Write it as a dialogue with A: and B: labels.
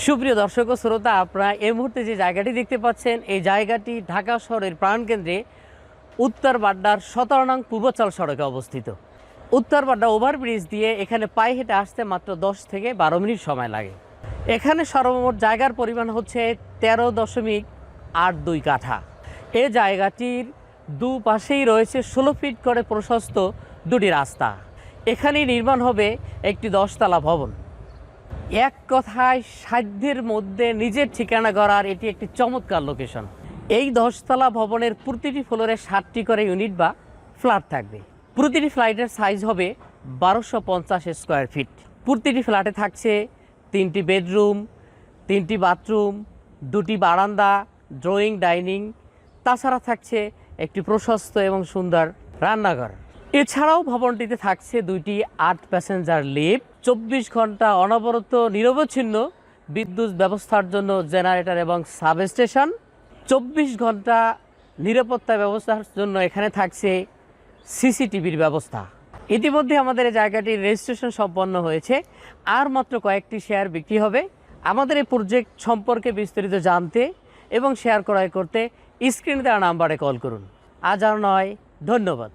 A: সুপ্রিয় দর্শক ও শ্রোতা, আপনারা এই মুহূর্তে যে জায়গাটি দেখতে পাচ্ছেন, এই জায়গাটি ঢাকা শহরের প্রাণকেন্দ্রে উত্তর বাড্ডার 17 নং পূর্বাচল সড়কে অবস্থিত। উত্তর বাড্ডা ওভারব্রিজ দিয়ে এখানে পায়ে হেঁটে আসতে মাত্র 10 থেকে 12 মিনিট সময় লাগে। এখানে সর্বমোট জায়গার পরিমাণ হচ্ছে 13.82 কাঠা। এই জায়গাটির দুপাশেই রয়েছে 16 ফিট করে প্রশস্ত দুটি রাস্তা। এখানেই নির্মাণ হবে একটি 10 তলা ভবন। এক কথায় সাধ্যের মধ্যে নিজের ঠিকানা গড়ার এটি একটি চমৎকার লোকেশন। এই 10 তলা ভবনের প্রতিটি ফ্লোরে 7টি করে ইউনিট বা ফ্ল্যাট থাকবে। প্রতিটি ফ্ল্যাটের সাইজ হবে 1250 স্কোয়ার ফিট। প্রতিটি ফ্ল্যাটে থাকছে 3টি বেডরুম, 3টি বাথরুম, 2টি বারান্দা, ড্রয়িং, ডাইনিং, তাছাড়া থাকছে একটি প্রশস্ত এবং সুন্দর রান্নাঘর। এছাড়াও ভবনটিতে থাকছে 2টি 8 প্যাসেঞ্জার লিফট, 24 ঘন্টা অনবরত নিরবচ্ছিন্ন বিদ্যুৎ ব্যবস্থার জন্য জেনারেটর এবং সাবস্টেশন, 24 ঘন্টা নিরাপত্তা ব্যবস্থার জন্য এখানে থাকছে সিসিটিভির ব্যবস্থা। ইতিমধ্যে আমাদের এই জায়গাটির রেজিস্ট্রেশন সম্পন্ন হয়েছে, আর মাত্র কয়েকটি শেয়ার বিক্রি হবে। আমাদের এই প্রজেক্ট সম্পর্কে বিস্তারিত জানতে এবং শেয়ার ক্রয় করতে স্ক্রিনে দেওয়া নাম্বারে কল করুন। আজ আর নয়, ধন্যবাদ।